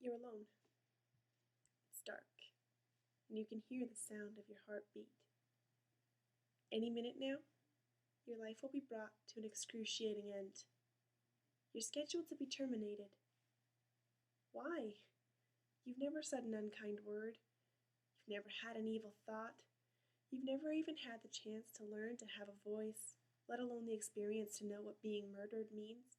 You're alone. It's dark, and you can hear the sound of your heartbeat. Any minute now, your life will be brought to an excruciating end. You're scheduled to be terminated. Why? You've never said an unkind word. You've never had an evil thought. You've never even had the chance to learn to have a voice, let alone the experience to know what being murdered means.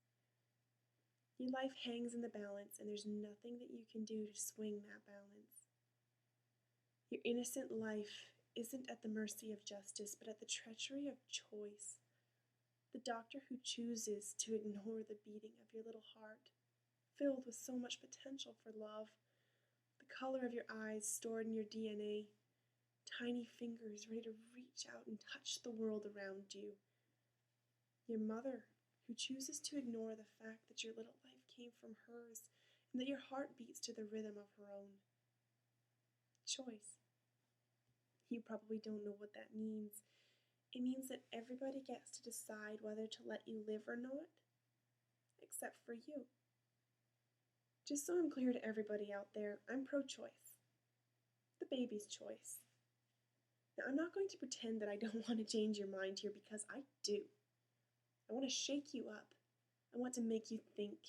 Your life hangs in the balance, and there's nothing that you can do to swing that balance. Your innocent life isn't at the mercy of justice, but at the treachery of choice. The doctor who chooses to ignore the beating of your little heart, filled with so much potential for love, the color of your eyes stored in your DNA, tiny fingers ready to reach out and touch the world around you. Your mother who chooses to ignore the fact that your little life came from hers and that your heart beats to the rhythm of her own. Choice. You probably don't know what that means. It means that everybody gets to decide whether to let you live or not, except for you. Just so I'm clear to everybody out there, I'm pro-choice. The baby's choice. Now, I'm not going to pretend that I don't want to change your mind here, because I do. I want to shake you up. I want to make you think.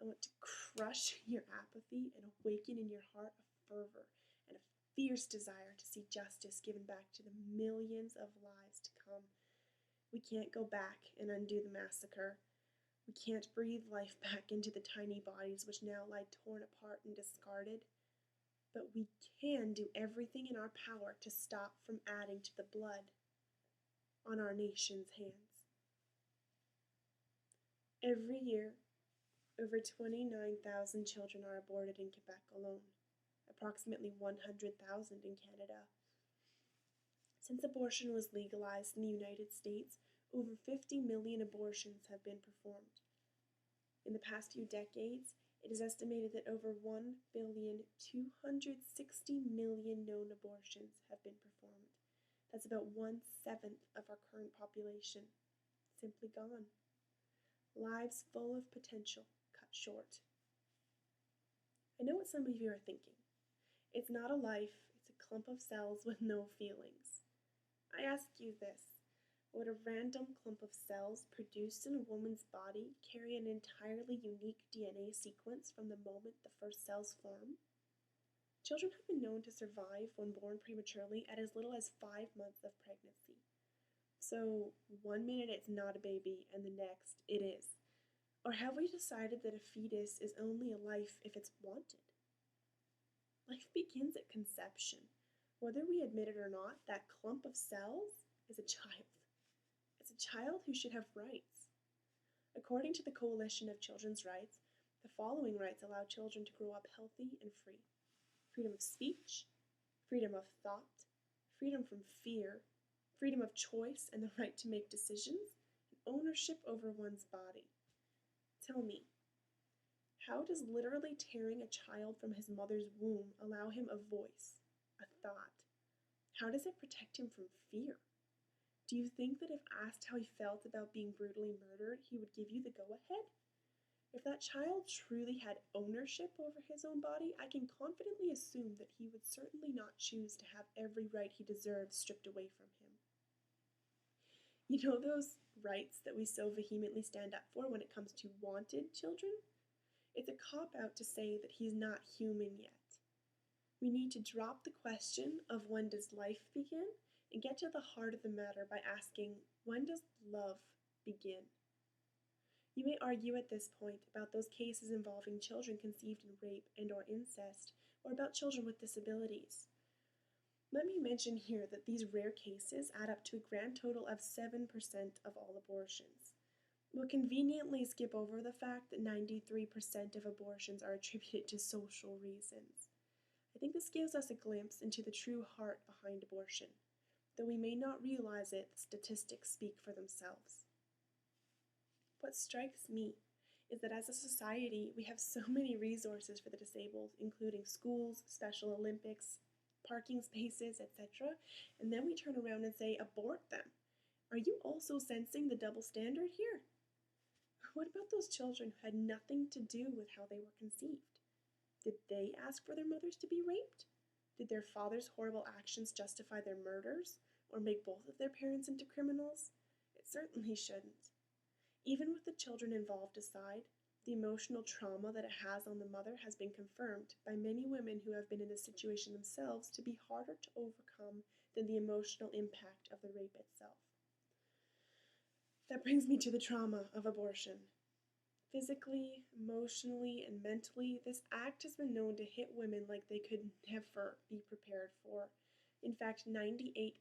I want to crush your apathy and awaken in your heart a fervor and a fierce desire to see justice given back to the millions of lives to come. We can't go back and undo the massacre. We can't breathe life back into the tiny bodies which now lie torn apart and discarded. But we can do everything in our power to stop from adding to the blood on our nation's hands. Every year, over 29,000 children are aborted in Quebec alone, approximately 100,000 in Canada. Since abortion was legalized in the United States, over 50 million abortions have been performed. In the past few decades, it is estimated that over 1,260,000,000 known abortions have been performed. That's about 1/7 of our current population, simply gone. Lives full of potential, cut short. I know what some of you are thinking. It's not a life, it's a clump of cells with no feelings. I ask you this. Would a random clump of cells produced in a woman's body carry an entirely unique DNA sequence from the moment the first cells form? Children have been known to survive when born prematurely at as little as 5 months of pregnancy. So 1 minute it's not a baby and the next it is. Or have we decided that a fetus is only a life if it's wanted? Life begins at conception. Whether we admit it or not, that clump of cells is a child. It's a child who should have rights. According to the Coalition of Children's Rights, the following rights allow children to grow up healthy and free: freedom of speech, freedom of thought, freedom from fear, freedom of choice and the right to make decisions, and ownership over one's body. Tell me, how does literally tearing a child from his mother's womb allow him a voice, a thought? How does it protect him from fear? Do you think that if asked how he felt about being brutally murdered, he would give you the go-ahead? If that child truly had ownership over his own body, I can confidently assume that he would certainly not choose to have every right he deserves stripped away from him. You know those rights that we so vehemently stand up for when it comes to wanted children? It's a cop-out to say that he's not human yet. We need to drop the question of when does life begin and get to the heart of the matter by asking, when does love begin? You may argue at this point about those cases involving children conceived in rape and or incest, or about children with disabilities. Let me mention here that these rare cases add up to a grand total of 7% of all abortions. We'll conveniently skip over the fact that 93% of abortions are attributed to social reasons. I think this gives us a glimpse into the true heart behind abortion. Though we may not realize it, the statistics speak for themselves. What strikes me is that as a society, we have so many resources for the disabled, including schools, Special Olympics, parking spaces, etc., and then we turn around and say, abort them. Are you also sensing the double standard here? What about those children who had nothing to do with how they were conceived? Did they ask for their mothers to be raped? Did their fathers' horrible actions justify their murders or make both of their parents into criminals? It certainly shouldn't. Even with the children involved aside, the emotional trauma that it has on the mother has been confirmed by many women who have been in the situation themselves to be harder to overcome than the emotional impact of the rape itself. That brings me to the trauma of abortion. Physically, emotionally, and mentally, this act has been known to hit women like they could never be prepared for. In fact, 98%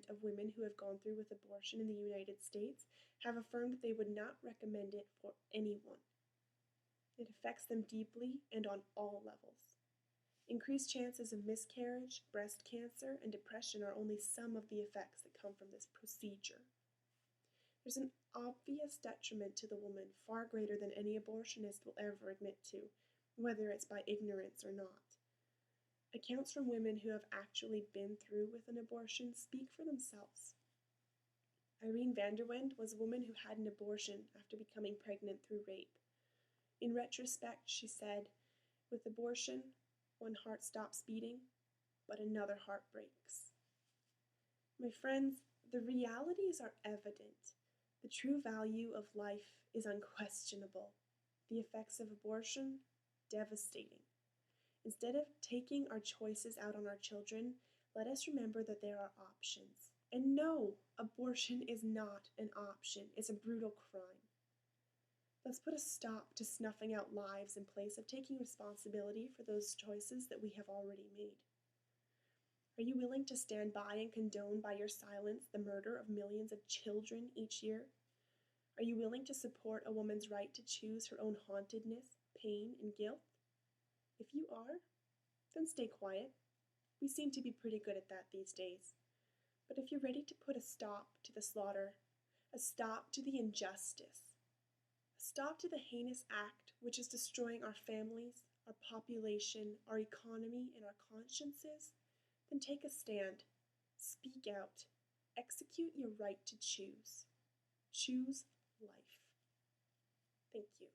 of women who have gone through with abortion in the United States have affirmed that they would not recommend it for anyone. It affects them deeply and on all levels. Increased chances of miscarriage, breast cancer, and depression are only some of the effects that come from this procedure. There's an obvious detriment to the woman far greater than any abortionist will ever admit to, whether it's by ignorance or not. Accounts from women who have actually been through with an abortion speak for themselves. Irene Vanderwend was a woman who had an abortion after becoming pregnant through rape. In retrospect, she said, "With abortion, one heart stops beating, but another heart breaks." My friends, the realities are evident. The true value of life is unquestionable. The effects of abortion, devastating. Instead of taking our choices out on our children, let us remember that there are options. And no, abortion is not an option. It's a brutal crime. Let's put a stop to snuffing out lives in place of taking responsibility for those choices that we have already made. Are you willing to stand by and condone by your silence the murder of millions of children each year? Are you willing to support a woman's right to choose her own hauntedness, pain, and guilt? If you are, then stay quiet. We seem to be pretty good at that these days. But if you're ready to put a stop to the slaughter, a stop to the injustice, a stop to the heinous act which is destroying our families, our population, our economy, and our consciences, then take a stand, speak out, execute your right to choose. Choose life. Thank you.